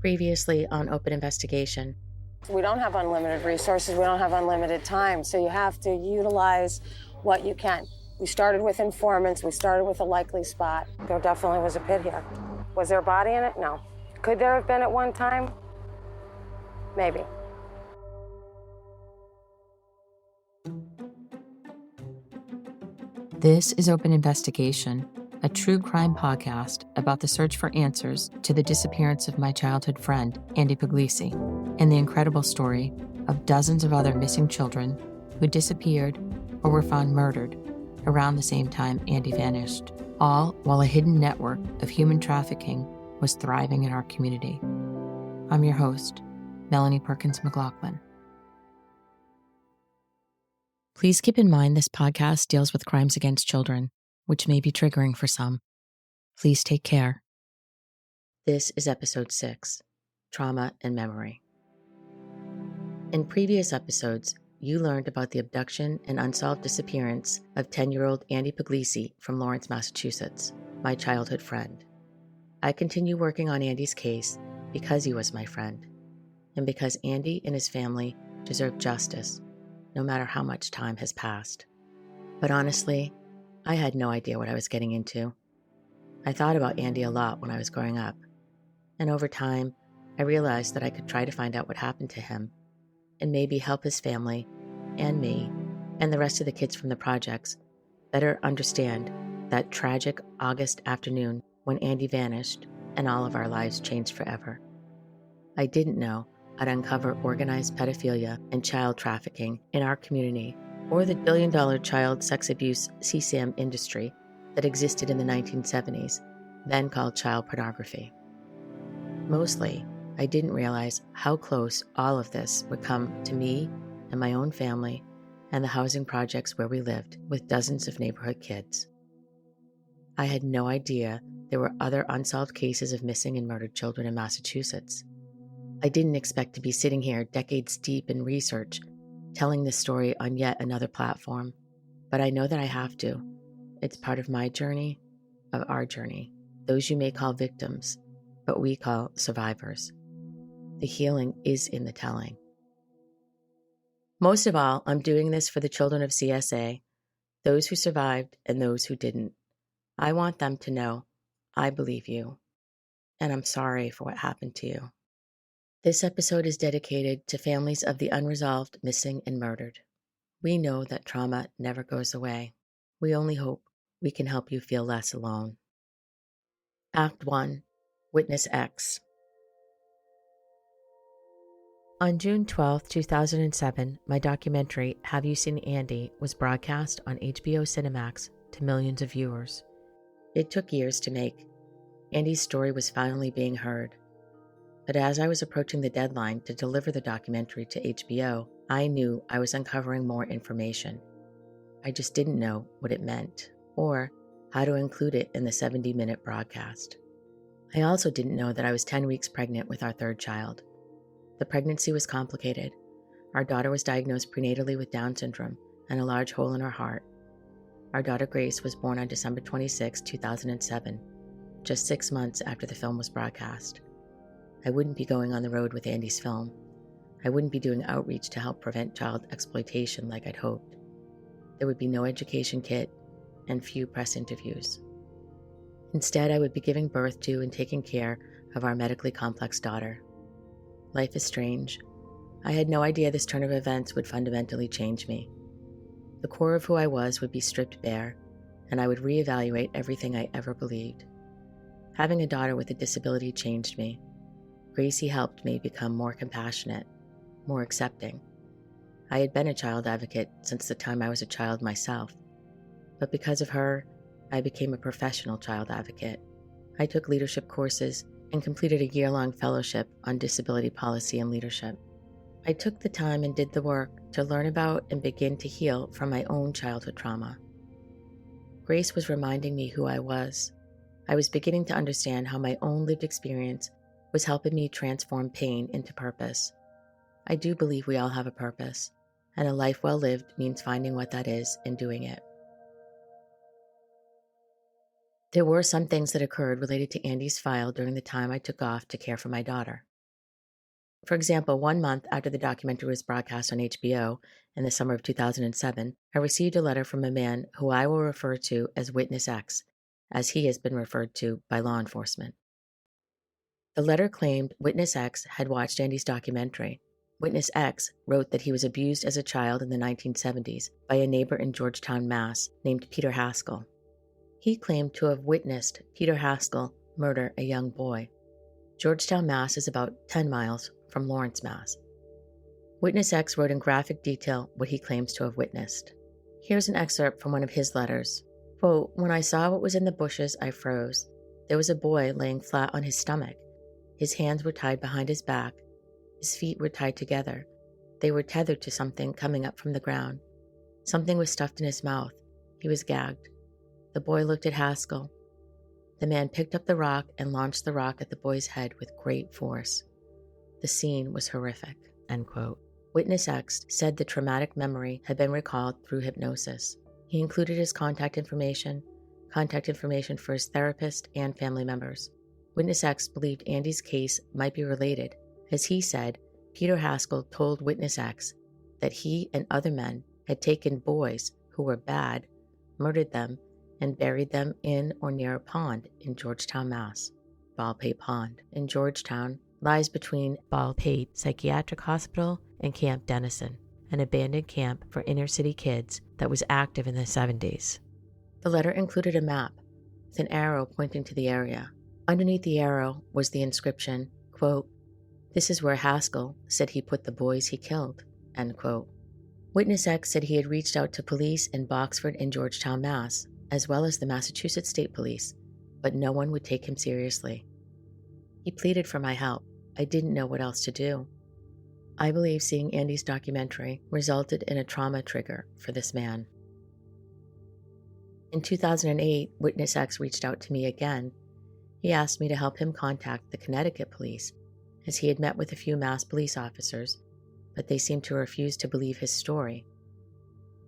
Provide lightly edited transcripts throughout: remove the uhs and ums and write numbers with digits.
Previously on Open Investigation. We don't have unlimited resources. We don't have unlimited time. So you have to utilize what you can. We started with informants. We started with a likely spot. There definitely was a pit here. Was there a body in it? No. Could there have been at one time? Maybe. This is Open Investigation, a true crime podcast about the search for answers to the disappearance of my childhood friend, Andy Puglisi, and the incredible story of dozens of other missing children who disappeared or were found murdered around the same time Andy vanished, all while a hidden network of human trafficking was thriving in our community. I'm your host, Melanie McLaughlin. Please keep in mind this podcast deals with crimes against children, which may be triggering for some. Please take care. This is episode 6, Trauma and Memory. In previous episodes, you learned about the abduction and unsolved disappearance of 10-year-old Andy Puglisi from Lawrence, Massachusetts, my childhood friend. I continue working on Andy's case because he was my friend, and because Andy and his family deserve justice, no matter how much time has passed. But honestly, I had no idea what I was getting into. I thought about Andy a lot when I was growing up, and over time, I realized that I could try to find out what happened to him, and maybe help his family, and me, and the rest of the kids from the projects better understand that tragic August afternoon when Andy vanished and all of our lives changed forever. I didn't know I'd uncover organized pedophilia and child trafficking in our community, or the billion-dollar child sex abuse CSAM industry that existed in the 1970s, then called child pornography. Mostly, I didn't realize how close all of this would come to me and my own family and the housing projects where we lived with dozens of neighborhood kids. I had no idea there were other unsolved cases of missing and murdered children in Massachusetts. I didn't expect to be sitting here decades deep in research, telling this story on yet another platform, but I know that I have to. It's part of my journey, of our journey, those you may call victims, but we call survivors. The healing is in the telling. Most of all, I'm doing this for the children of CSA, those who survived and those who didn't. I want them to know, I believe you, and I'm sorry for what happened to you. This episode is dedicated to families of the unresolved, missing, and murdered. We know that trauma never goes away. We only hope we can help you feel less alone. Act 1, Witness X. On June 12, 2007, my documentary, Have You Seen Andy?, was broadcast on HBO Cinemax to millions of viewers. It took years to make. Andy's story was finally being heard. But as I was approaching the deadline to deliver the documentary to HBO, I knew I was uncovering more information. I just didn't know what it meant, or how to include it in the 70-minute broadcast. I also didn't know that I was 10 weeks pregnant with our third child. The pregnancy was complicated. Our daughter was diagnosed prenatally with Down syndrome and a large hole in her heart. Our daughter Grace was born on December 26, 2007, just 6 months after the film was broadcast. I wouldn't be going on the road with Andy's film. I wouldn't be doing outreach to help prevent child exploitation like I'd hoped. There would be no education kit and few press interviews. Instead, I would be giving birth to and taking care of our medically complex daughter. Life is strange. I had no idea this turn of events would fundamentally change me. The core of who I was would be stripped bare, and I would reevaluate everything I ever believed. Having a daughter with a disability changed me. Gracie helped me become more compassionate, more accepting. I had been a child advocate since the time I was a child myself, but because of her, I became a professional child advocate. I took leadership courses and completed a year-long fellowship on disability policy and leadership. I took the time and did the work to learn about and begin to heal from my own childhood trauma. Grace was reminding me who I was. I was beginning to understand how my own lived experience was helping me transform pain into purpose. I do believe we all have a purpose, and a life well lived means finding what that is and doing it. There were some things that occurred related to Andy's file during the time I took off to care for my daughter. For example, 1 month after the documentary was broadcast on HBO in the summer of 2007, I received a letter from a man who I will refer to as Witness X, as he has been referred to by law enforcement. The letter claimed Witness X had watched Andy's documentary. Witness X wrote that he was abused as a child in the 1970s by a neighbor in Georgetown, Mass. Named Peter Haskell. He claimed to have witnessed Peter Haskell murder a young boy. Georgetown, Mass. Is about 10 miles from Lawrence, Mass. Witness X wrote in graphic detail what he claims to have witnessed. Here's an excerpt from one of his letters. Quote, "When I saw what was in the bushes, I froze. There was a boy laying flat on his stomach. His hands were tied behind his back. His feet were tied together. They were tethered to something coming up from the ground. Something was stuffed in his mouth. He was gagged. The boy looked at Haskell. The man picked up the rock and launched the rock at the boy's head with great force. The scene was horrific." End quote. Witness X said the traumatic memory had been recalled through hypnosis. He included his contact information for his therapist and family members. Witness X believed Andy's case might be related, as he said Peter Haskell told Witness X that he and other men had taken boys who were bad, murdered them, and buried them in or near a pond in Georgetown, Mass. Baldpate Pond in Georgetown lies between Baldpate Psychiatric Hospital and Camp Dennison, an abandoned camp for inner-city kids that was active in the 70s. The letter included a map with an arrow pointing to the area. Underneath the arrow was the inscription, quote, "This is where Haskell said he put the boys he killed," end quote. Witness X said he had reached out to police in Boxford and Georgetown, Mass., as well as the Massachusetts State Police, but no one would take him seriously. He pleaded for my help. I didn't know what else to do. I believe seeing Andy's documentary resulted in a trauma trigger for this man. In 2008, Witness X reached out to me again. He asked me to help him contact the Connecticut police, as he had met with a few Mass police officers, but they seemed to refuse to believe his story.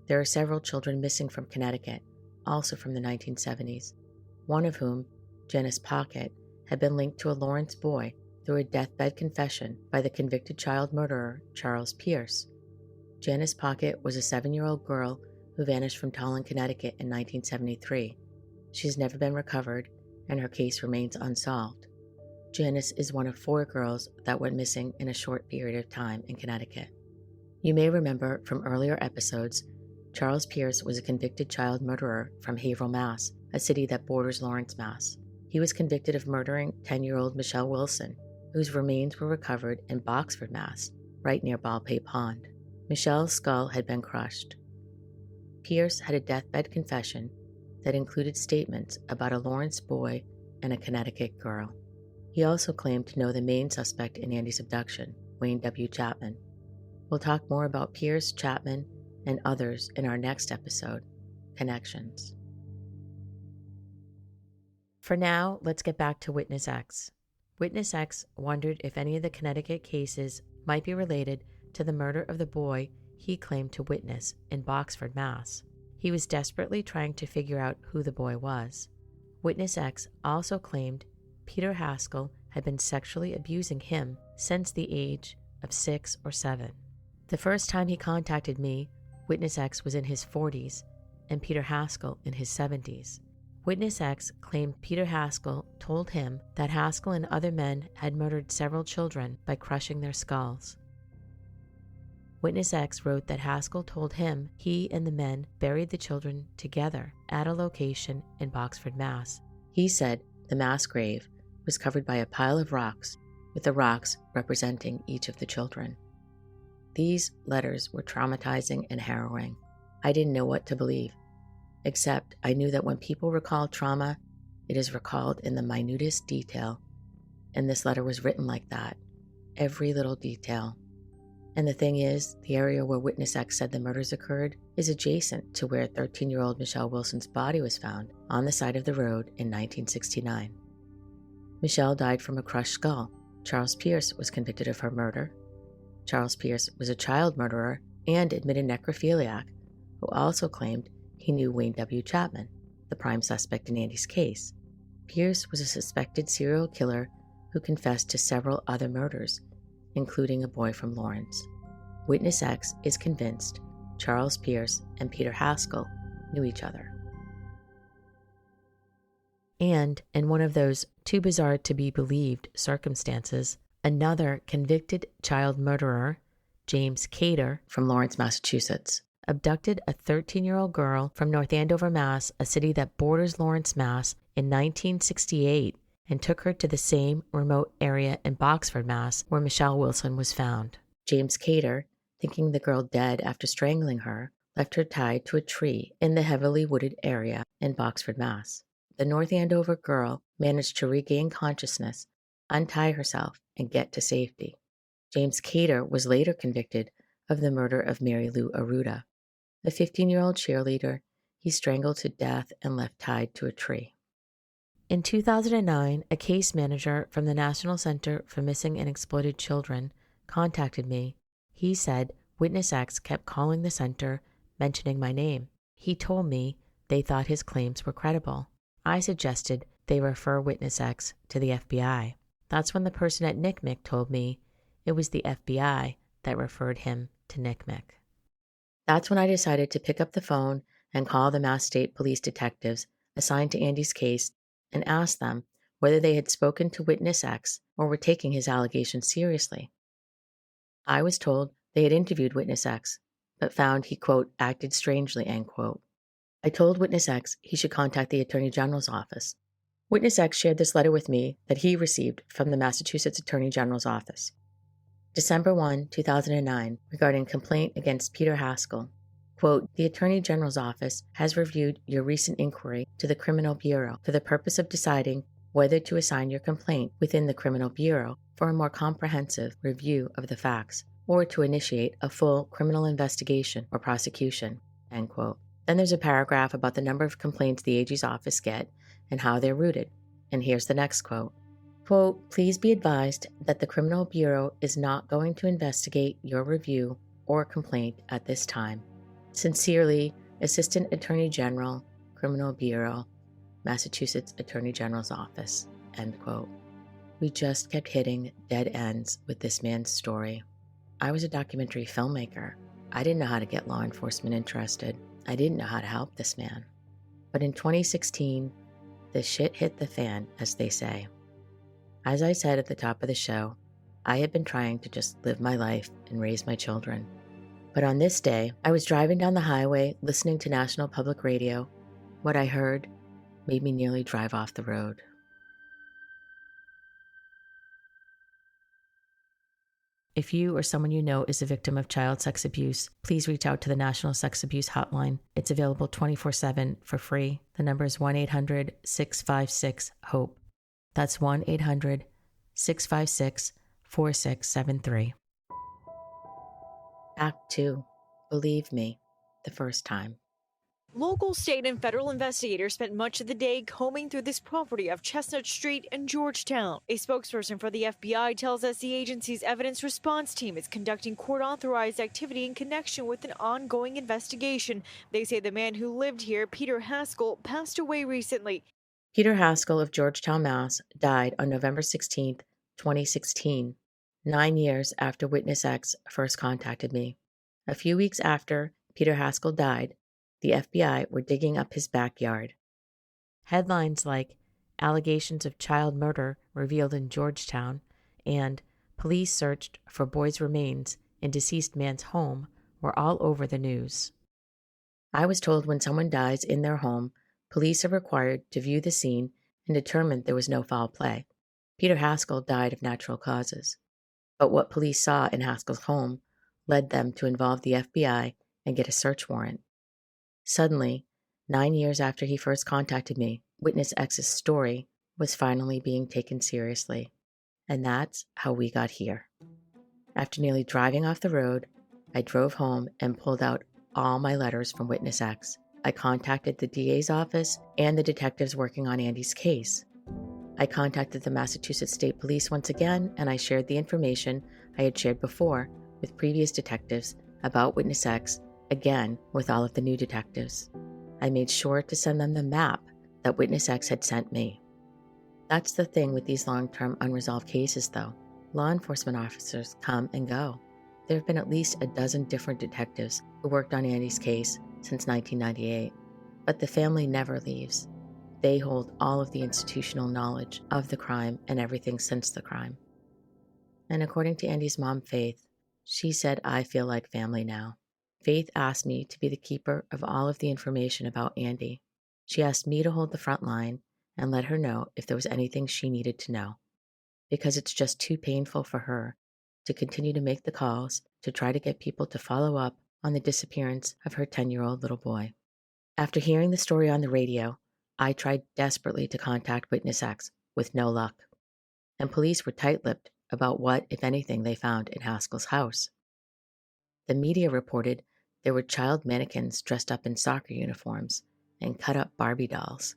There are several children missing from Connecticut, also from the 1970s, one of whom, Janice Pocket, had been linked to a Lawrence boy through a deathbed confession by the convicted child murderer Charles Pierce. Janice Pocket was a 7-year-old girl who vanished from Tallinn, Connecticut in 1973. She's never been recovered, and her case remains unsolved. Janice is one of 4 girls that went missing in a short period of time in Connecticut. You may remember from earlier episodes, Charles Pierce was a convicted child murderer from Haverhill, Mass., a city that borders Lawrence, Mass. He was convicted of murdering 10-year-old Michelle Wilson, whose remains were recovered in Boxford, Mass., right near Baldpate Pond. Michelle's skull had been crushed. Pierce had a deathbed confession that included statements about a Lawrence boy and a Connecticut girl. He also claimed to know the main suspect in Andy's abduction, Wayne W. Chapman. We'll talk more about Pierce, Chapman, and others in our next episode, Connections. For now, let's get back to Witness X. Witness X wondered if any of the Connecticut cases might be related to the murder of the boy he claimed to witness in Boxford, Mass. He was desperately trying to figure out who the boy was. Witness X also claimed Peter Haskell had been sexually abusing him since the age of 6 or 7. The first time he contacted me, Witness X was in his 40s and Peter Haskell in his 70s. Witness X claimed Peter Haskell told him that Haskell and other men had murdered several children by crushing their skulls. Witness X wrote that Haskell told him he and the men buried the children together at a location in Boxford, Mass. He said the mass grave was covered by a pile of rocks, with the rocks representing each of the children. These letters were traumatizing and harrowing. I didn't know what to believe, except I knew that when people recall trauma, it is recalled in the minutest detail, and this letter was written like that, every little detail. And the thing is, the area where Witness X said the murders occurred is adjacent to where 13-year-old Michelle Wilson's body was found on the side of the road in 1969. Michelle died from a crushed skull. Charles Pierce was convicted of her murder. Charles Pierce was a child murderer and admitted necrophiliac, who also claimed he knew Wayne W. Chapman, the prime suspect in Andy's case. Pierce was a suspected serial killer who confessed to several other murders, including a boy from Lawrence. Witness X is convinced Charles Pierce and Peter Haskell knew each other. And in one of those too bizarre to be believed circumstances, another convicted child murderer, James Cater from Lawrence, Massachusetts, abducted a 13-year-old girl from North Andover, Mass., a city that borders Lawrence, Mass., in 1968, and took her to the same remote area in Boxford, Mass., where Michelle Wilson was found. James Cater, thinking the girl dead after strangling her, left her tied to a tree in the heavily wooded area in Boxford, Mass. The North Andover girl managed to regain consciousness, untie herself, and get to safety. James Cater was later convicted of the murder of Mary Lou Arruda, a 15-year-old cheerleader he strangled to death and left tied to a tree. In 2009, a case manager from the National Center for Missing and Exploited Children contacted me. He said Witness X kept calling the center, mentioning my name. He told me they thought his claims were credible. I suggested they refer Witness X to the FBI. That's when the person at NCMEC told me it was the FBI that referred him to NCMEC. That's when I decided to pick up the phone and call the Mass State Police detectives assigned to Andy's case and ask them whether they had spoken to Witness X or were taking his allegations seriously. I was told they had interviewed Witness X, but found he, quote, acted strangely, end quote. I told Witness X he should contact the Attorney General's office. Witness X shared this letter with me that he received from the Massachusetts Attorney General's office. December 1, 2009, regarding complaint against Peter Haskell. Quote, the Attorney General's office has reviewed your recent inquiry to the Criminal Bureau for the purpose of deciding whether to assign your complaint within the Criminal Bureau for a more comprehensive review of the facts or to initiate a full criminal investigation or prosecution, end quote. Then there's a paragraph about the number of complaints the AG's office get and how they're routed. And here's the next quote. Quote, please be advised that the Criminal Bureau is not going to investigate your review or complaint at this time. Sincerely, Assistant Attorney General, Criminal Bureau, Massachusetts Attorney General's Office, end quote. We just kept hitting dead ends with this man's story. I was a documentary filmmaker. I didn't know how to get law enforcement interested. I didn't know how to help this man. But in 2016, the shit hit the fan, as they say. As I said at the top of the show, I had been trying to just live my life and raise my children. But on this day, I was driving down the highway listening to National Public Radio. What I heard made me nearly drive off the road. If you or someone you know is a victim of child sex abuse, please reach out to the National Sex Abuse Hotline. It's available 24/7 for free. The number is 1-800-656-HOPE. That's 1-800-656-4673. Act 2. Believe me, the first time. Local, state, and federal investigators spent much of the day combing through this property off Chestnut Street in Georgetown. A spokesperson for the FBI tells us the agency's evidence response team is conducting court-authorized activity in connection with an ongoing investigation. They say the man who lived here, Peter Haskell, passed away recently. Peter Haskell of Georgetown, Mass., died on November 16, 2016, 9 years after Witness X first contacted me. A few weeks after Peter Haskell died, the FBI were digging up his backyard. Headlines like allegations of child murder revealed in Georgetown and police searched for boy's remains in deceased man's home were all over the news. I was told when someone dies in their home, police are required to view the scene and determine there was no foul play. Peter Haskell died of natural causes. But what police saw in Haskell's home led them to involve the FBI and get a search warrant. Suddenly, 9 years after he first contacted me, Witness X's story was finally being taken seriously. And that's how we got here. After nearly driving off the road, I drove home and pulled out all my letters from Witness X. I contacted the DA's office and the detectives working on Andy's case. I contacted the Massachusetts State Police once again, and I shared the information I had shared before with previous detectives about Witness X, again with all of the new detectives. I made sure to send them the map that Witness X had sent me. That's the thing with these long-term unresolved cases, though. Law enforcement officers come and go. There have been at least a dozen different detectives who worked on Andy's case since 1998, but the family never leaves. They hold all of the institutional knowledge of the crime and everything since the crime. And according to Andy's mom, Faith, she said, "I feel like family now." Faith asked me to be the keeper of all of the information about Andy. She asked me to hold the front line and let her know if there was anything she needed to know, because it's just too painful for her to continue to make the calls to try to get people to follow up on the disappearance of her 10-year-old little boy. After hearing the story on the radio, I tried desperately to contact Witness X with no luck, and police were tight-lipped about what, if anything, they found in Haskell's house. The media reported there were child mannequins dressed up in soccer uniforms and cut-up Barbie dolls.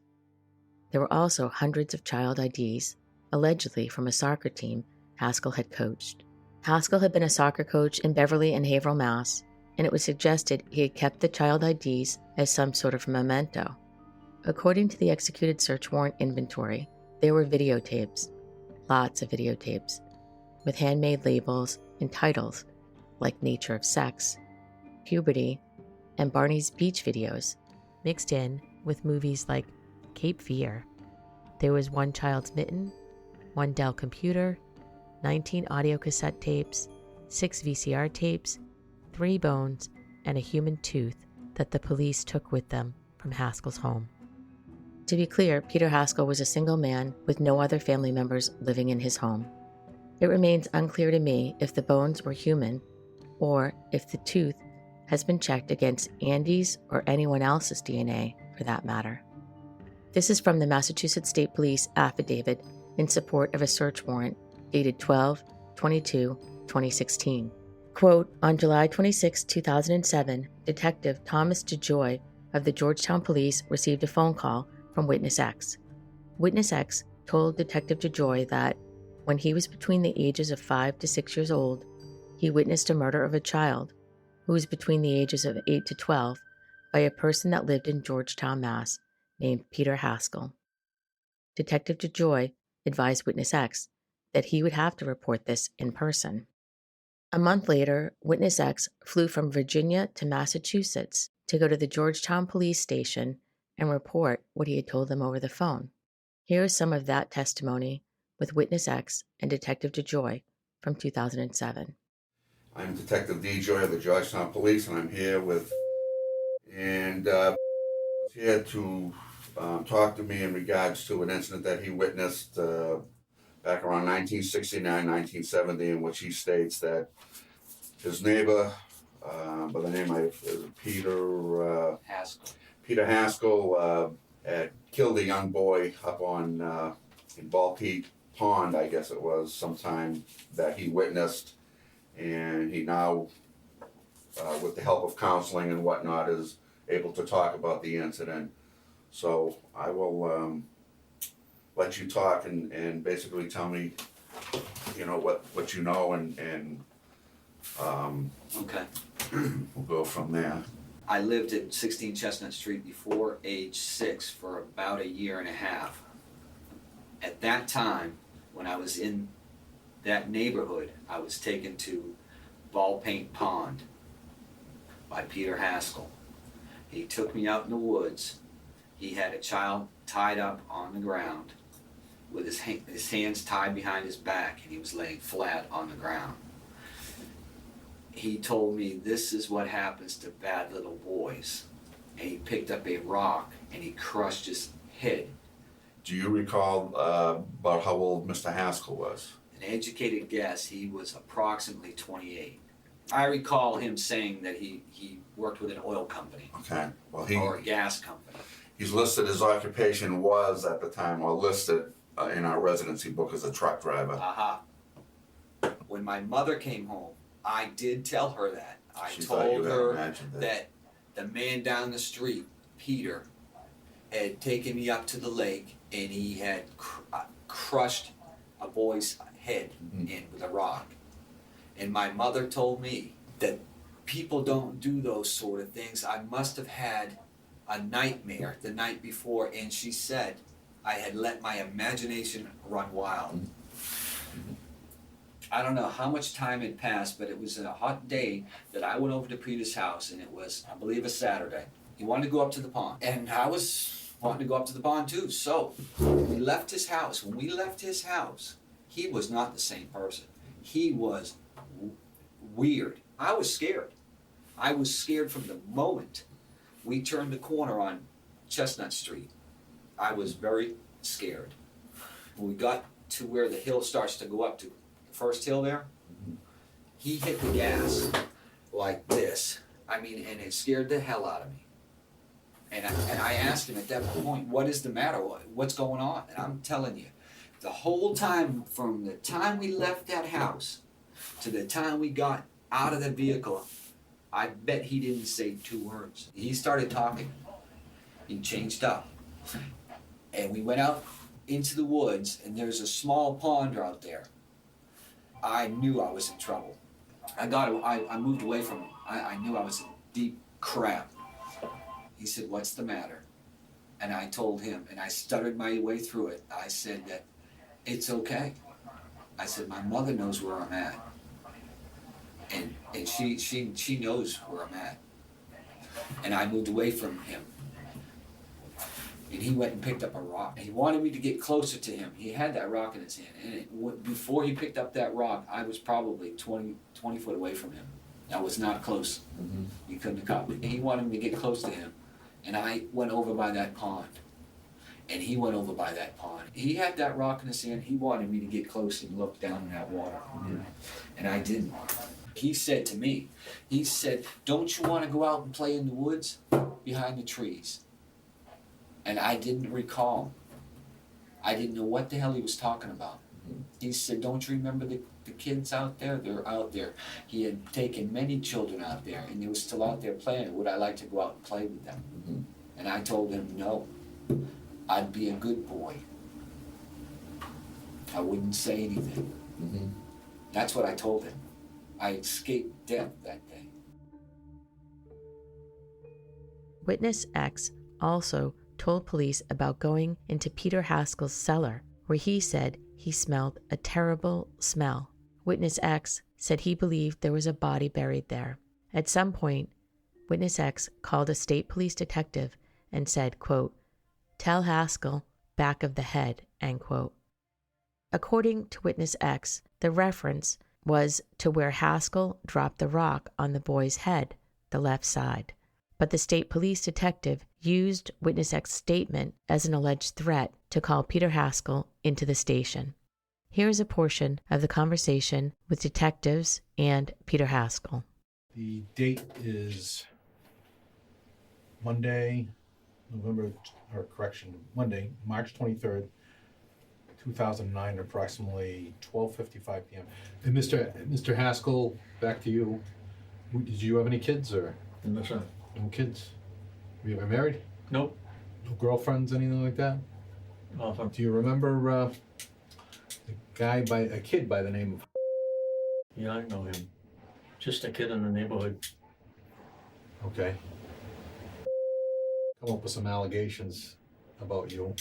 There were also hundreds of child IDs, allegedly from a soccer team Haskell had coached. Haskell had been a soccer coach in Beverly and Haverhill, Mass., and it was suggested he had kept the child IDs as some sort of memento. According to the executed search warrant inventory, there were videotapes, lots of videotapes, with handmade labels and titles like Nature of Sex, Puberty, and Barney's Beach videos, mixed in with movies like Cape Fear. There was one child's mitten, one Dell computer, 19 audio cassette tapes, 6 VCR tapes, 3 bones, and a human tooth that the police took with them from Haskell's home. To be clear, Peter Haskell was a single man with no other family members living in his home. It remains unclear to me if the bones were human or if the tooth has been checked against Andy's or anyone else's DNA for that matter. This is from the Massachusetts State Police affidavit in support of a search warrant dated 12/22/2016. Quote, on July 26, 2007, Detective Thomas DeJoy of the Georgetown Police received a phone call from Witness X. Witness X told Detective DeJoy that when he was between the ages of 5 to 6 years old, he witnessed a murder of a child who was between the ages of 8 to 12 by a person that lived in Georgetown, Mass., named Peter Haskell. Detective DeJoy advised Witness X that he would have to report this in person. A month later, Witness X flew from Virginia to Massachusetts to go to the Georgetown police station and report what he had told them over the phone. Here is some of that testimony with Witness X and Detective DeJoy from 2007. I'm Detective DeJoy of the Georgetown Police, and I'm here with, here to talk to me in regards to an incident that he witnessed back around 1969, 1970, in which he states that his neighbor, by the name of Peter Haskell, had killed a young boy up on in Ball Peak Pond, I guess it was, sometime that he witnessed, and he now, with the help of counseling and whatnot, is able to talk about the incident. So I will let you talk and basically tell me, you know, what you know, and Okay. we'll go from there. I lived at 16 Chestnut Street before age 6 for about a year and a half. At that time, when I was in that neighborhood, I was taken to Ball Paint Pond by Peter Haskell. He took me out in the woods. He had a child tied up on the ground with his hands tied behind his back, and he was laying flat on the ground. He told me, this is what happens to bad little boys. And he picked up a rock and he crushed his head. Do you recall about how old Mr. Haskell was? An educated guess, he was approximately 28. I recall him saying that he worked with an oil company. Okay. Well, or a gas company. He's listed his occupation was at the time, or listed in our residency book as a truck driver. Aha. When my mother came home, I did tell her that. I She thought you told had her imagined it. that the man down the street, Peter, had taken me up to the lake and he had crushed a boy's head in with a rock. And my mother told me that people don't do those sort of things. I must have had a nightmare the night before, and she said I had let my imagination run wild. I don't know how much time had passed, but it was a hot day that I went over to Peter's house, and it was, I believe, a Saturday. He wanted to go up to the pond, and I was wanting to go up to the pond too. So we left his house. When we left his house, he was not the same person. He was weird. I was scared. I was scared from the moment we turned the corner on Chestnut Street. I was very scared. When we got to where the hill starts to go up to, the first hill there, he hit the gas like this. I mean, and it scared the hell out of me. And I asked him at that point, what is the matter? What's going on? And I'm telling you, the whole time, from the time we left that house to the time we got out of the vehicle, I bet he didn't say 2 words. He started talking. He changed up. And we went out into the woods, and there's a small pond out there. I knew I was in trouble. I moved away from him. I knew I was in deep crap. He said, what's the matter? And I told him, and I stuttered my way through it. I said that it's okay. I said, my mother knows where I'm at. And she knows where I'm at. And I moved away from him. And he went and picked up a rock. He wanted me to get closer to him. He had that rock in his hand. And before he picked up that rock, I was probably 20 foot away from him. I was not close. Mm-hmm. He couldn't have caught me. And he wanted me to get close to him. And I went over by that pond. And he went over by that pond. He had that rock in his hand. He wanted me to get close and look down in that water. Mm-hmm. And I didn't. He said to me, he said, don't you want to go out and play in the woods behind the trees? And I didn't recall. I didn't know what the hell he was talking about. Mm-hmm. He said, don't you remember the kids out there? They're out there. He had taken many children out there, and they were still out there playing. Would I like to go out and play with them? Mm-hmm. And I told him, no. I'd be a good boy. I wouldn't say anything. Mm-hmm. That's what I told him. I escaped death that day. Witness X also told police about going into Peter Haskell's cellar, where he said he smelled a terrible smell. Witness X said he believed there was a body buried there. At some point, Witness X called a state police detective and said, quote, tell Haskell, back of the head, end quote. According to Witness X, the reference was to where Haskell dropped the rock on the boy's head, the left side. But the state police detective used Witness X's statement as an alleged threat to call Peter Haskell into the station. Here is a portion of the conversation with detectives and Peter Haskell. The date is Monday, March 23rd, 2009, approximately 12:55 p.m. And Mr. Haskell, back to you. Did you have any kids or? No, sir. No kids? Were you ever married? Nope. No girlfriends, anything like that? Awesome. Do you remember a kid by the name of? Yeah, I know him. Just a kid in the neighborhood. Okay. Come up with some allegations about you.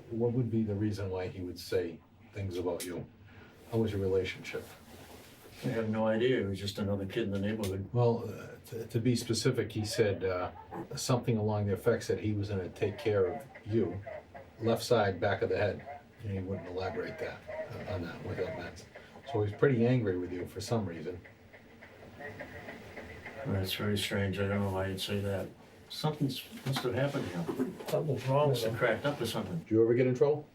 What would be the reason why he would say things about you? How was your relationship? I have no idea. He was just another kid in the neighborhood. Well, to be specific, he said something along the effects that he was going to take care of you, left side, back of the head, and he wouldn't elaborate on that, what that meant. So he's pretty angry with you for some reason. That's very strange. I don't know why he'd say that. Something must have happened to him. Something's wrong with Must have him. cracked up or something. Did you ever get in trouble?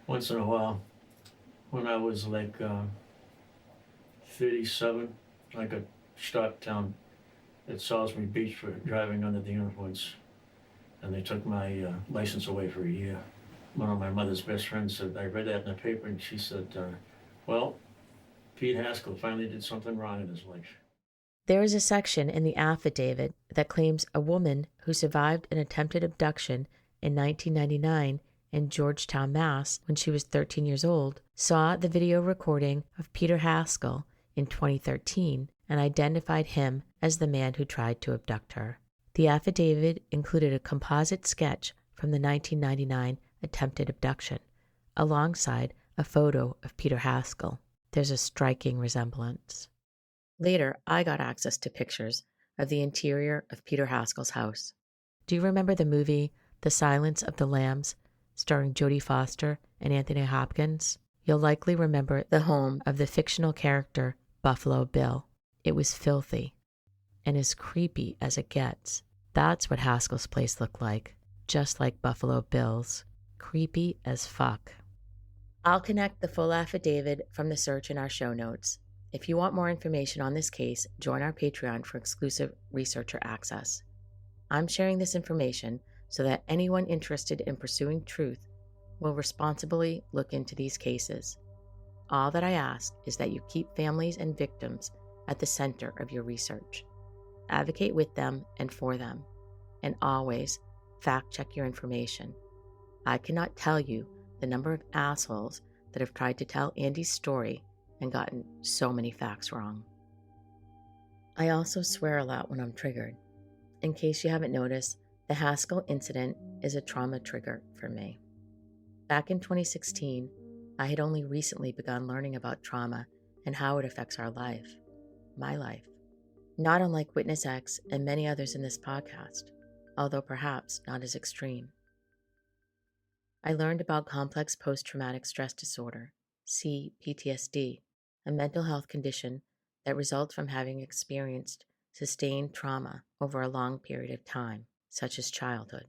Once in a while. When I was like 37, I got stopped down at Salisbury Beach for driving under the influence. And they took my license away for a year. One of my mother's best friends said, I read that in the paper, and she said, well, Pete Haskell finally did something wrong in his life. There is a section in the affidavit that claims a woman who survived an attempted abduction in 1999 in Georgetown, Mass, when she was 13 years old, saw the video recording of Peter Haskell in 2013 and identified him as the man who tried to abduct her. The affidavit included a composite sketch from the 1999 attempted abduction, alongside a photo of Peter Haskell. There's a striking resemblance. Later, I got access to pictures of the interior of Peter Haskell's house. Do you remember the movie The Silence of the Lambs, starring Jodie Foster and Anthony Hopkins? You'll likely remember the home of the fictional character Buffalo Bill. It was filthy and as creepy as it gets. That's what Haskell's place looked like, just like Buffalo Bill's. Creepy as fuck. I'll connect the full affidavit from the search in our show notes. If you want more information on this case, join our Patreon for exclusive researcher access. I'm sharing this information so that anyone interested in pursuing truth will responsibly look into these cases. All that I ask is that you keep families and victims at the center of your research. Advocate with them and for them, and always fact-check your information. I cannot tell you the number of assholes that have tried to tell Andy's story and gotten so many facts wrong. I also swear a lot when I'm triggered. In case you haven't noticed, the Haskell incident is a trauma trigger for me. Back in 2016, I had only recently begun learning about trauma and how it affects our life, my life. Not unlike Witness X and many others in this podcast, although perhaps not as extreme. I learned about complex post-traumatic stress disorder, CPTSD, a mental health condition that results from having experienced sustained trauma over a long period of time, such as childhood.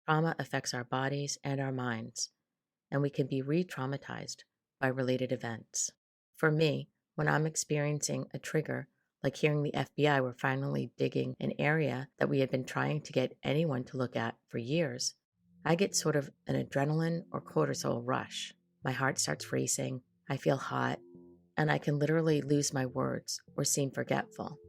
Trauma affects our bodies and our minds, and we can be re-traumatized by related events. For me, when I'm experiencing a trigger, like hearing the FBI were finally digging an area that we had been trying to get anyone to look at for years, I get sort of an adrenaline or cortisol rush. My heart starts racing, I feel hot, and I can literally lose my words or seem forgetful.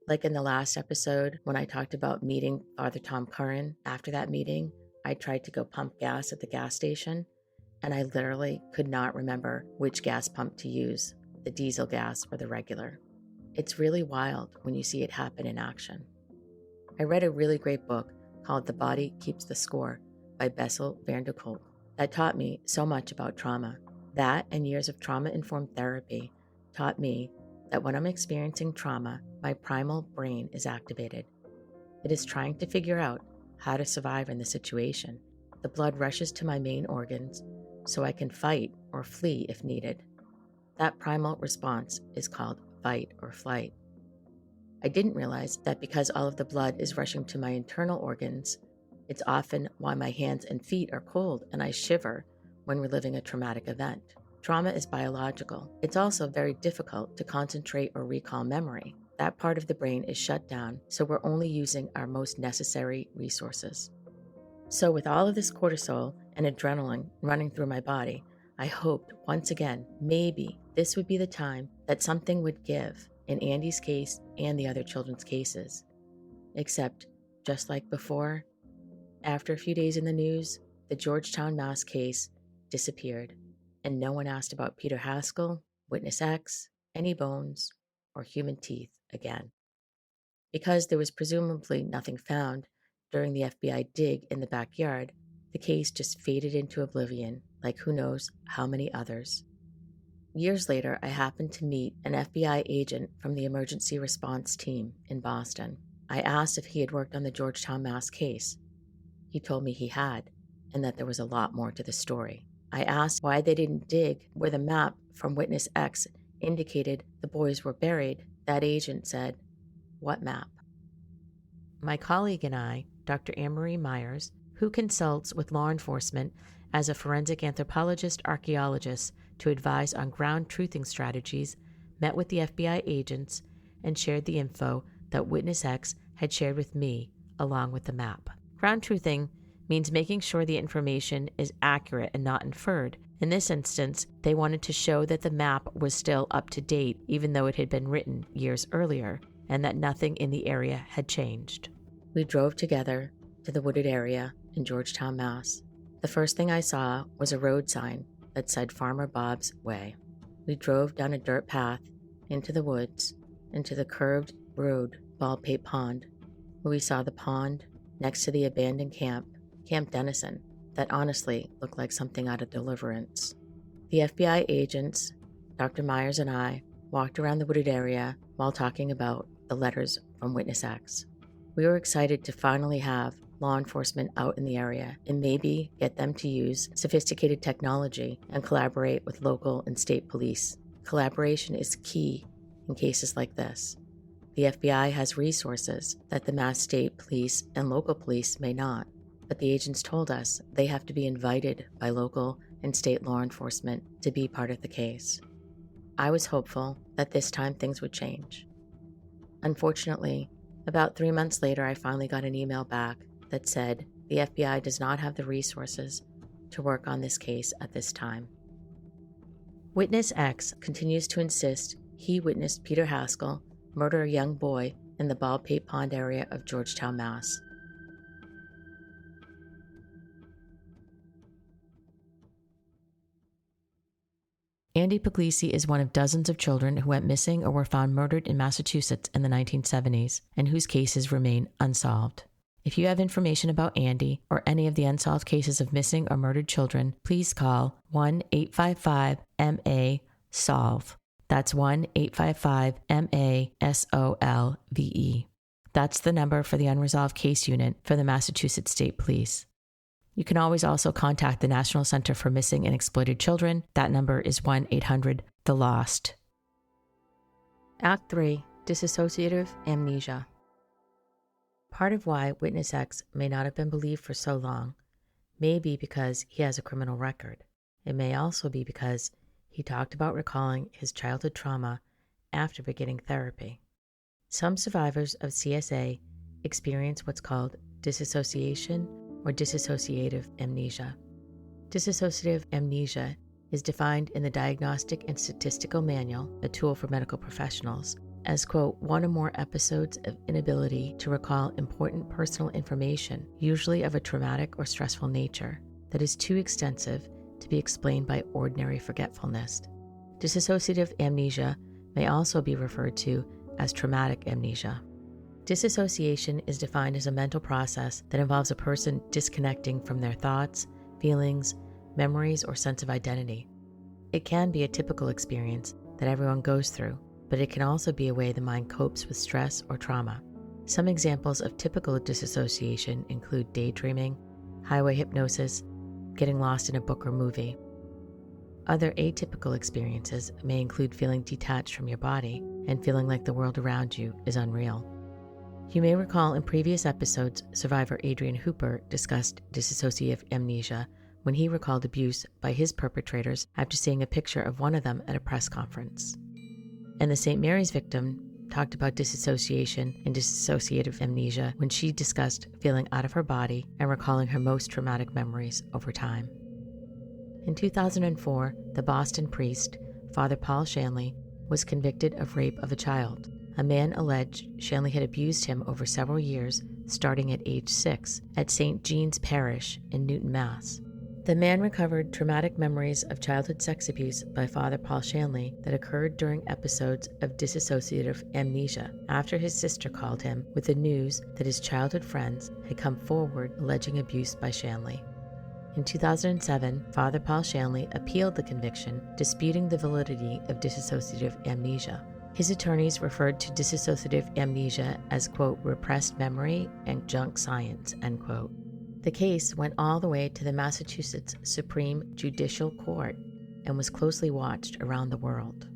Like in the last episode, when I talked about meeting Father Tom Curran, after that meeting, I tried to go pump gas at the gas station, and I literally could not remember which gas pump to use, the diesel gas or the regular. It's really wild when you see it happen in action. I read a really great book called The Body Keeps the Score by Bessel van der Kolk that taught me so much about trauma. That and years of trauma-informed therapy taught me that when I'm experiencing trauma, my primal brain is activated. It is trying to figure out how to survive in the situation. The blood rushes to my main organs so I can fight or flee if needed. That primal response is called fight or flight. I didn't realize that because all of the blood is rushing to my internal organs, it's often why my hands and feet are cold and I shiver when reliving a traumatic event. Trauma is biological. It's also very difficult to concentrate or recall memory. That part of the brain is shut down, so we're only using our most necessary resources. So with all of this cortisol and adrenaline running through my body, I hoped once again, maybe this would be the time that something would give in Andy's case and the other children's cases. Except, just like before, after a few days in the news, the Georgetown Mass case disappeared, and no one asked about Peter Haskell, Witness X, any bones, or human teeth again. Because there was presumably nothing found during the FBI dig in the backyard, the case just faded into oblivion, like who knows how many others. Years later, I happened to meet an FBI agent from the emergency response team in Boston. I asked if he had worked on the Georgetown Mass case. He told me he had, and that there was a lot more to the story. I asked why they didn't dig where the map from Witness X indicated the boys were buried. That agent said, "What map?" My colleague and I, Dr. Anne-Marie Myers, who consults with law enforcement as a forensic anthropologist archaeologist to advise on ground truthing strategies, met with the FBI agents and shared the info that Witness X had shared with me along with the map. Ground truthing means making sure the information is accurate and not inferred. In this instance, they wanted to show that the map was still up to date even though it had been written years earlier and that nothing in the area had changed. We drove together to the wooded area in Georgetown, Mass. The first thing I saw was a road sign that said Farmer Bob's Way. We drove down a dirt path into the woods, into the curved road Baldpate Pond, where we saw the pond next to the abandoned camp, Camp Dennison, that honestly looked like something out of Deliverance. The FBI agents, Dr. Myers and I, walked around the wooded area while talking about the letters from Witness X. We were excited to finally have law enforcement out in the area and maybe get them to use sophisticated technology and collaborate with local and state police. Collaboration is key in cases like this. The FBI has resources that the Mass State Police and local police may not, but the agents told us they have to be invited by local and state law enforcement to be part of the case. I was hopeful that this time things would change. Unfortunately, about 3 months later, I finally got an email back that said the FBI does not have the resources to work on this case at this time. Witness X continues to insist he witnessed Peter Haskell murder a young boy in the Baldpate Pond area of Georgetown, Mass. Andy Puglisi is one of dozens of children who went missing or were found murdered in Massachusetts in the 1970s and whose cases remain unsolved. If you have information about Andy or any of the unsolved cases of missing or murdered children, please call 1-855-MA-SOLVE. That's 1-855-MA-SOLVE. That's the number for the Unresolved Case Unit for the Massachusetts State Police. You can always also contact the National Center for Missing and Exploited Children. That number is 1-800-THE-LOST. Act 3. Dissociative Amnesia. Part of why Witness X may not have been believed for so long may be because he has a criminal record. It may also be because he talked about recalling his childhood trauma after beginning therapy. Some survivors of CSA experience what's called dissociation or dissociative amnesia. Dissociative amnesia is defined in the Diagnostic and Statistical Manual, a tool for medical professionals, as, quote, one or more episodes of inability to recall important personal information, usually of a traumatic or stressful nature, that is too extensive to be explained by ordinary forgetfulness. Dissociative amnesia may also be referred to as traumatic amnesia. Disassociation is defined as a mental process that involves a person disconnecting from their thoughts, feelings, memories, or sense of identity. It can be a typical experience that everyone goes through, but it can also be a way the mind copes with stress or trauma. Some examples of typical disassociation include daydreaming, highway hypnosis, getting lost in a book or movie. Other atypical experiences may include feeling detached from your body and feeling like the world around you is unreal. You may recall in previous episodes, survivor Adrian Hooper discussed dissociative amnesia when he recalled abuse by his perpetrators after seeing a picture of one of them at a press conference. And the St. Mary's victim talked about disassociation and dissociative amnesia when she discussed feeling out of her body and recalling her most traumatic memories over time. In 2004, the Boston priest, Father Paul Shanley, was convicted of rape of a child. A man alleged Shanley had abused him over several years, starting at age 6, at St. Jean's Parish in Newton, Mass. The man recovered traumatic memories of childhood sex abuse by Father Paul Shanley that occurred during episodes of dissociative amnesia after his sister called him with the news that his childhood friends had come forward alleging abuse by Shanley. In 2007, Father Paul Shanley appealed the conviction, disputing the validity of dissociative amnesia. His attorneys referred to dissociative amnesia as, quote, repressed memory and junk science, end quote. The case went all the way to the Massachusetts Supreme Judicial Court and was closely watched around the world.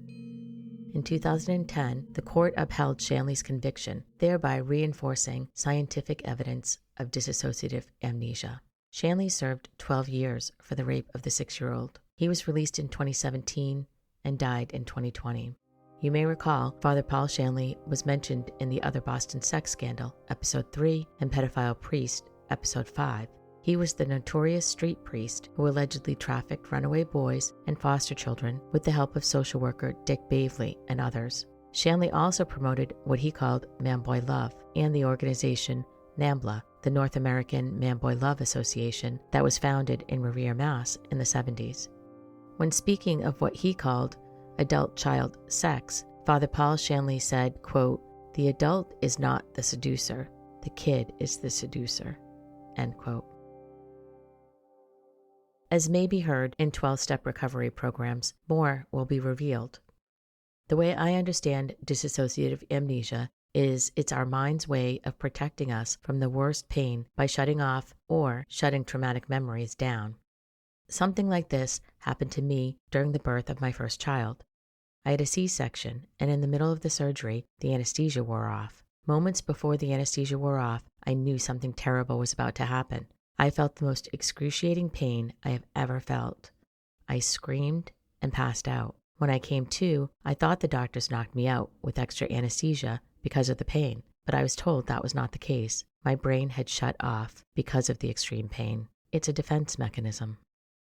In 2010, the court upheld Shanley's conviction, thereby reinforcing scientific evidence of dissociative amnesia. Shanley served 12 years for the rape of the 6-year-old. He was released in 2017 and died in 2020. You may recall Father Paul Shanley was mentioned in the Other Boston Sex Scandal, Episode 3, and Pedophile Priest, Episode 5. He was the notorious street priest who allegedly trafficked runaway boys and foster children with the help of social worker Dick Bavely and others. Shanley also promoted what he called Man-Boy Love and the organization NAMBLA, the North American Man-Boy Love Association that was founded in Revere, Mass. In the 70s. When speaking of what he called adult-child sex, Father Paul Shanley said, quote, the adult is not the seducer, the kid is the seducer, end quote. As may be heard in 12-step recovery programs, more will be revealed. The way I understand dissociative amnesia is it's our mind's way of protecting us from the worst pain by shutting off or shutting traumatic memories down. Something like this happened to me during the birth of my first child. I had a C-section, and in the middle of the surgery, the anesthesia wore off. Moments before the anesthesia wore off, I knew something terrible was about to happen. I felt the most excruciating pain I have ever felt. I screamed and passed out. When I came to, I thought the doctors knocked me out with extra anesthesia because of the pain, but I was told that was not the case. My brain had shut off because of the extreme pain. It's a defense mechanism.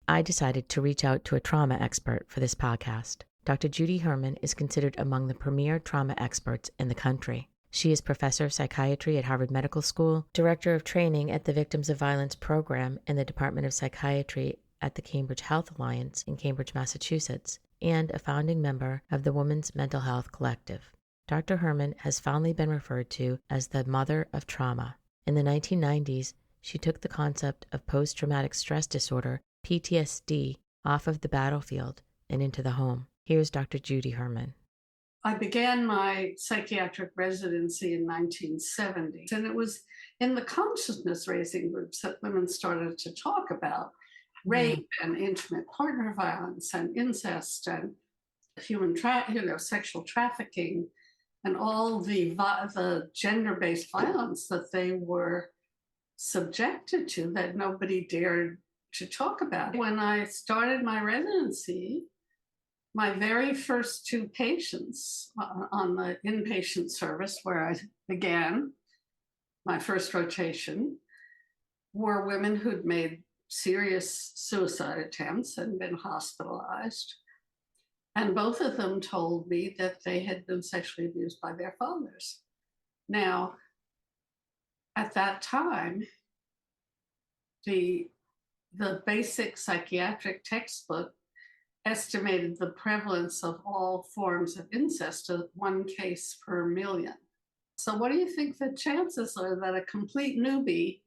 I decided to reach out to a trauma expert for this podcast. Dr. Judy Herman is considered among the premier trauma experts in the country. She is professor of psychiatry at Harvard Medical School, director of training at the Victims of Violence program in the Department of Psychiatry at the Cambridge Health Alliance in Cambridge, Massachusetts, and a founding member of the Women's Mental Health Collective. Dr. Herman has fondly been referred to as the mother of trauma. In the 1990s, she took the concept of post-traumatic stress disorder, PTSD, off of the battlefield and into the home. Here's Dr. Judy Herman. I began my psychiatric residency in 1970, and it was in the consciousness raising groups that women started to talk about rape and intimate partner violence and incest and sexual trafficking and all the gender-based violence that they were subjected to that nobody dared to talk about. When I started my residency, my very first two patients on the inpatient service where I began my first rotation were women who'd made serious suicide attempts and been hospitalized. And both of them told me that they had been sexually abused by their fathers. Now, at that time, the basic psychiatric textbook estimated the prevalence of all forms of incest at 1 case per million. So what do you think the chances are that a complete newbie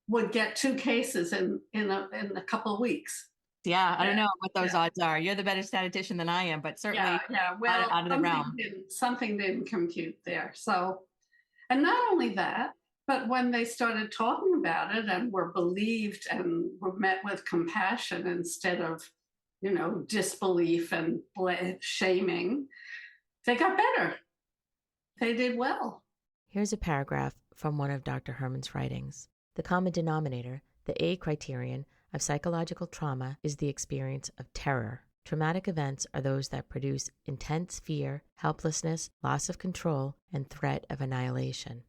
would get 2 cases in a couple of weeks? Yeah, I don't know what those odds are. You're the better statistician than I am, but certainly well, out of the realm. Something didn't compute there. So, and not only that, but when they started talking about it and were believed and were met with compassion instead of disbelief and shaming, they got better. They did well. Here's a paragraph from one of Dr. Herman's writings. The common denominator, the A criterion of psychological trauma, is the experience of terror. Traumatic events are those that produce intense fear, helplessness, loss of control, and threat of annihilation.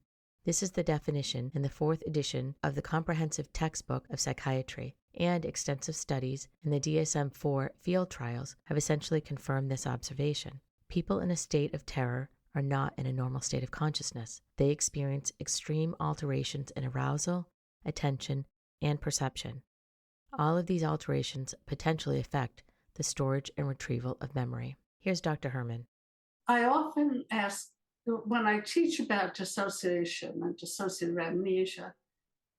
This is the definition in the 4th edition of the Comprehensive Textbook of Psychiatry, and extensive studies in the DSM-IV field trials have essentially confirmed this observation. People in a state of terror are not in a normal state of consciousness. They experience extreme alterations in arousal, attention, and perception. All of these alterations potentially affect the storage and retrieval of memory. Here's Dr. Herman. I often ask, when I teach about dissociation and dissociative amnesia,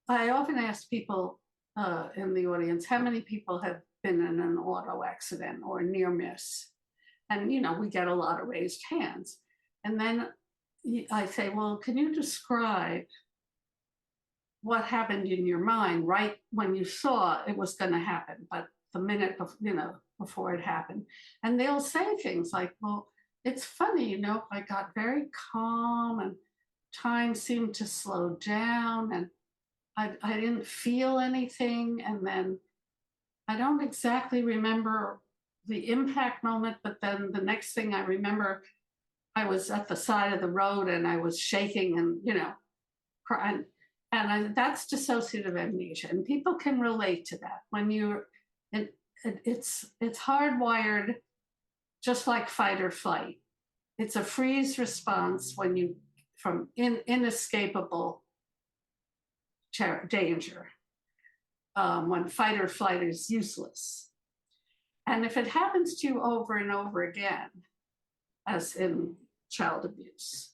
I often ask people in the audience, how many people have been in an auto accident or near miss? And, we get a lot of raised hands. And then I say, well, can you describe what happened in your mind right when you saw it was going to happen, but the minute before it happened? And they'll say things like, well, it's funny, I got very calm and time seemed to slow down and I didn't feel anything. And then I don't exactly remember the impact moment, but then the next thing I remember, I was at the side of the road and I was shaking and, crying. And that's dissociative amnesia. And people can relate to that. When it's hardwired, just like fight or flight. It's a freeze response from inescapable danger, when fight or flight is useless. And if it happens to you over and over again, as in child abuse,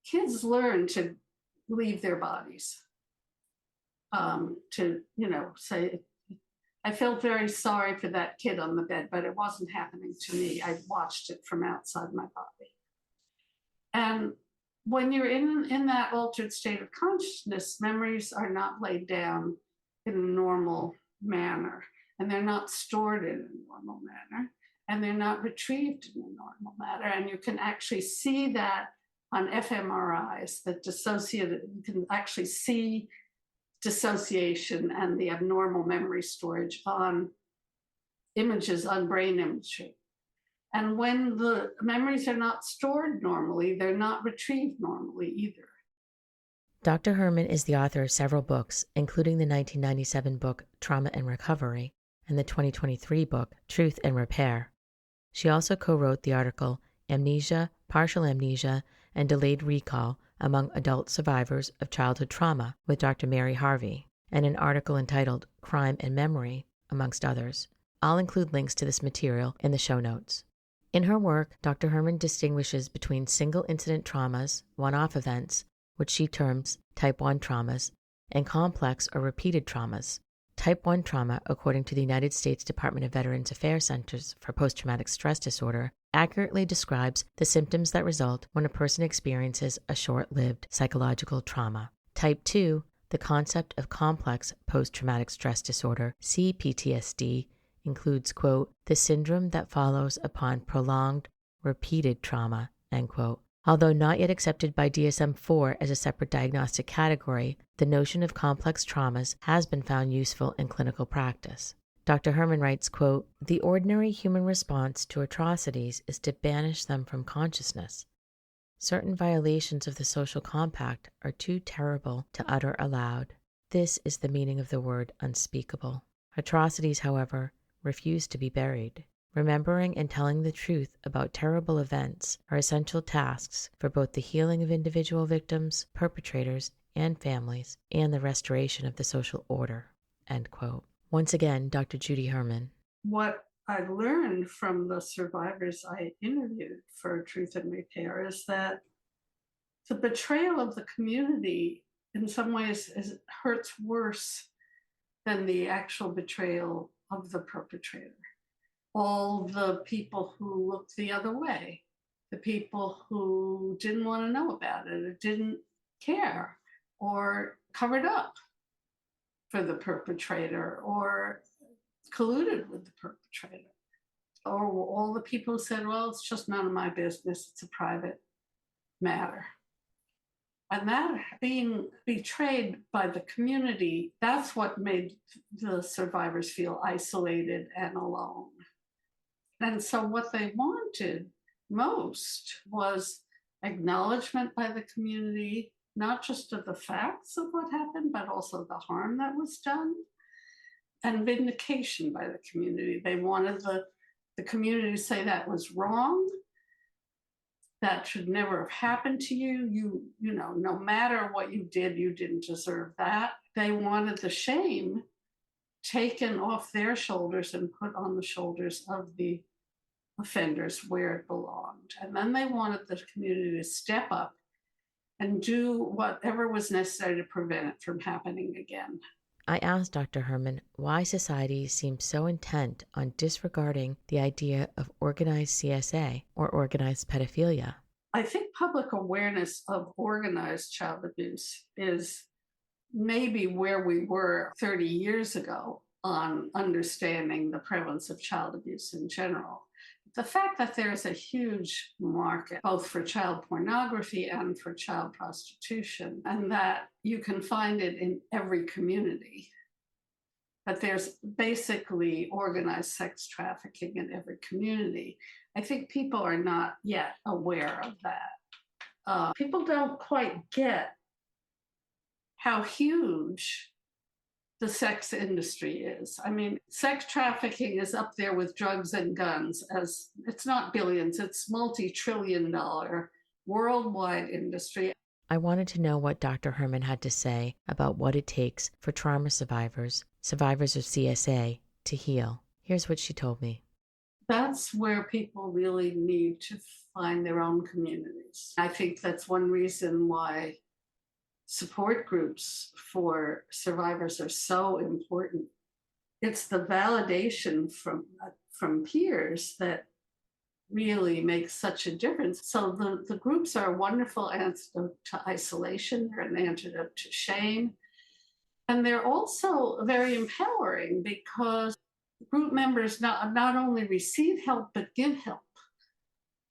kids learn to leave their bodies, to say, I felt very sorry for that kid on the bed, but it wasn't happening to me. I watched it from outside my body. And when you're in that altered state of consciousness, memories are not laid down in a normal manner, and they're not stored in a normal manner, and they're not retrieved in a normal manner. And you can actually see that on fMRIs, that dissociated, you can actually see dissociation and the abnormal memory storage on images, on brain imagery. And when the memories are not stored normally, they're not retrieved normally either. Dr. Herman is the author of several books, including the 1997 book Trauma and Recovery and the 2023 book Truth and Repair. She also co-wrote the article Amnesia, Partial Amnesia, and Delayed Recall Among Adult Survivors of Childhood Trauma with Dr. Mary Harvey, and an article entitled Crime and Memory, amongst others. I'll include links to this material in the show notes. In her work, Dr. Herman distinguishes between single incident traumas, one-off events, which she terms type 1 traumas, and complex or repeated traumas. Type 1 trauma, according to the United States Department of Veterans Affairs Centers for Post-Traumatic Stress Disorder, accurately describes the symptoms that result when a person experiences a short-lived psychological trauma. Type 2, the concept of complex post-traumatic stress disorder, CPTSD, includes, quote, the syndrome that follows upon prolonged, repeated trauma, end quote. Although not yet accepted by DSM-IV as a separate diagnostic category, the notion of complex traumas has been found useful in clinical practice. Dr. Herman writes, quote, the ordinary human response to atrocities is to banish them from consciousness. Certain violations of the social compact are too terrible to utter aloud. This is the meaning of the word unspeakable. Atrocities, however, refuse to be buried. Remembering and telling the truth about terrible events are essential tasks for both the healing of individual victims, perpetrators, and families, and the restoration of the social order, end quote. Once again, Dr. Judy Herman. What I learned from the survivors I interviewed for Truth and Repair is that the betrayal of the community in some ways hurts worse than the actual betrayal of the perpetrator. All the people who looked the other way, the people who didn't want to know about it, or didn't care, or covered up for the perpetrator, or colluded with the perpetrator, or all the people who said, well, it's just none of my business, it's a private matter. And that being betrayed by the community, that's what made the survivors feel isolated and alone. And so what they wanted most was acknowledgement by the community, not just of the facts of what happened, but also the harm that was done, and vindication by the community. They wanted the community to say that was wrong, that should never have happened to you. You know, no matter what you did, you didn't deserve that. They wanted the shame taken off their shoulders and put on the shoulders of the offenders where it belonged. And then they wanted the community to step up and do whatever was necessary to prevent it from happening again. I asked Dr. Herman why society seems so intent on disregarding the idea of organized CSA or organized pedophilia. I think public awareness of organized child abuse is maybe where we were 30 years ago on understanding the prevalence of child abuse in general. The fact that there's a huge market, both for child pornography and for child prostitution, and that you can find it in every community, that there's basically organized sex trafficking in every community. I think people are not yet aware of that. People don't quite get how huge the sex industry is. I mean, sex trafficking is up there with drugs and guns, as it's not billions, it's multi-trillion-dollar worldwide industry. I wanted to know what Dr. Herman had to say about what it takes for trauma survivors, survivors of CSA, to heal. Here's what she told me. That's where people really need to find their own communities. I think that's one reason why support groups for survivors are so important, it's the validation from peers that really makes such a difference. So the groups are a wonderful antidote to isolation. They're an antidote to shame. And they're also very empowering because group members not only receive help, but give help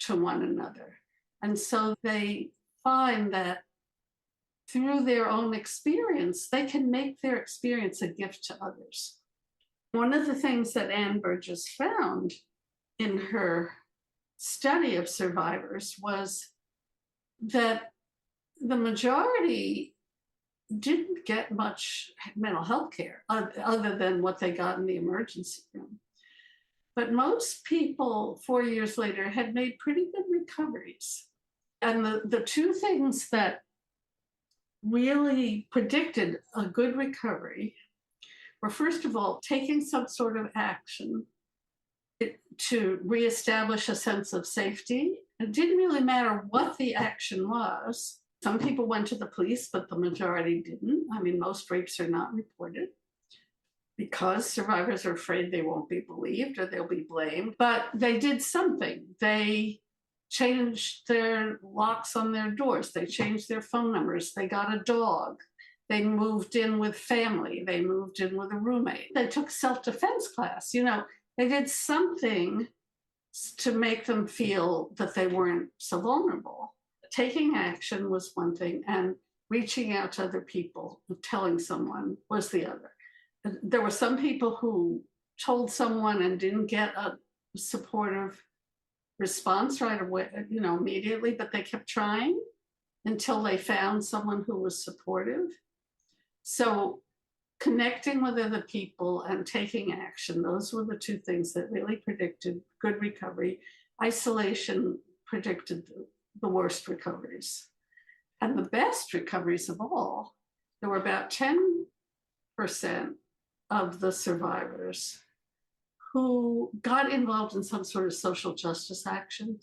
to one another. And so they find that through their own experience, they can make their experience a gift to others. One of the things that Ann Burgess found in her study of survivors was that the majority didn't get much mental health care other than what they got in the emergency room. But most people 4 years later had made pretty good recoveries. And the two things that really predicted a good recovery were, first of all, taking some sort of action to reestablish a sense of safety. It didn't really matter what the action was. Some people went to the police, but the majority didn't. I mean, most rapes are not reported because survivors are afraid they won't be believed or they'll be blamed. But they did something. They changed their locks on their doors. They changed their phone numbers. They got a dog. They moved in with family. They moved in with a roommate. They took self-defense class. They did something to make them feel that they weren't so vulnerable. Taking action was one thing, and reaching out to other people, telling someone was the other. There were some people who told someone and didn't get a supportive response right away, immediately, but they kept trying until they found someone who was supportive. So connecting with other people and taking action, those were the two things that really predicted good recovery. Isolation predicted the worst recoveries. And the best recoveries of all, there were about 10% of the survivors who got involved in some sort of social justice action.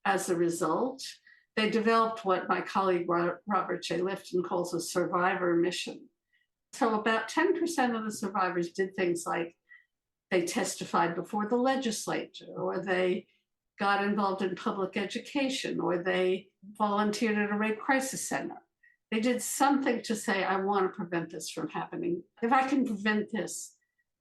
As a result, they developed what my colleague Robert J. Lifton calls a survivor mission. So about 10% of the survivors did things like they testified before the legislature, or they got involved in public education, or they volunteered at a rape crisis center. They did something to say, I want to prevent this from happening. If I can prevent this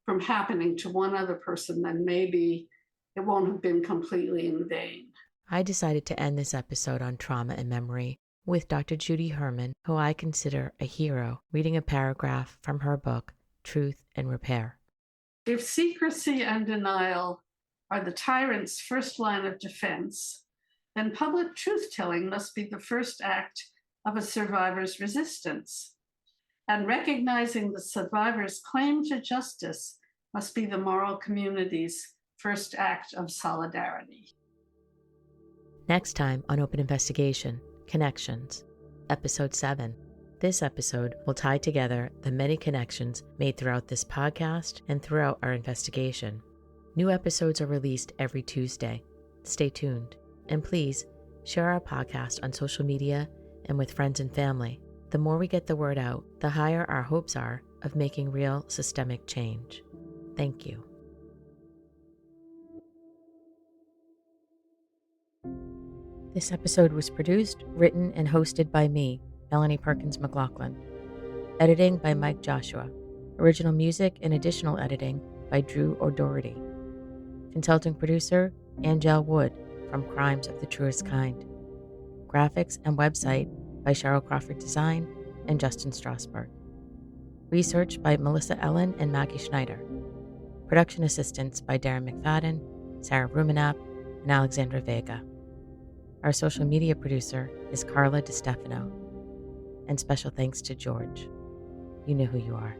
from happening to one other person, then maybe it won't have been completely in vain. I decided to end this episode on trauma and memory with Dr. Judy Herman, who I consider a hero, reading a paragraph from her book, Truth and Repair. If secrecy and denial are the tyrant's first line of defense, then public truth-telling must be the first act of a survivor's resistance. And recognizing the survivor's claim to justice must be the moral community's first act of solidarity. Next time on Open Investigation, Connections, Episode 7. This episode will tie together the many connections made throughout this podcast and throughout our investigation. New episodes are released every Tuesday. Stay tuned. And please share our podcast on social media and with friends and family. The more we get the word out, the higher our hopes are of making real systemic change. Thank you. This episode was produced, written, and hosted by me, Melanie McLaughlin. Editing by Mike Joshua. Original music and additional editing by Drew O'Doherty. Consulting producer, Angel Wood from Crimes of the Truest Kind. Graphics and website by Cheryl Crawford Design and Justin Strasberg. Research by Melissa Ellen and Maggie Schneider. Production assistance by Darren McFadden, Sarah Rumenap, and Alexandra Vega. Our social media producer is Carla DiStefano. And special thanks to George. You know who you are.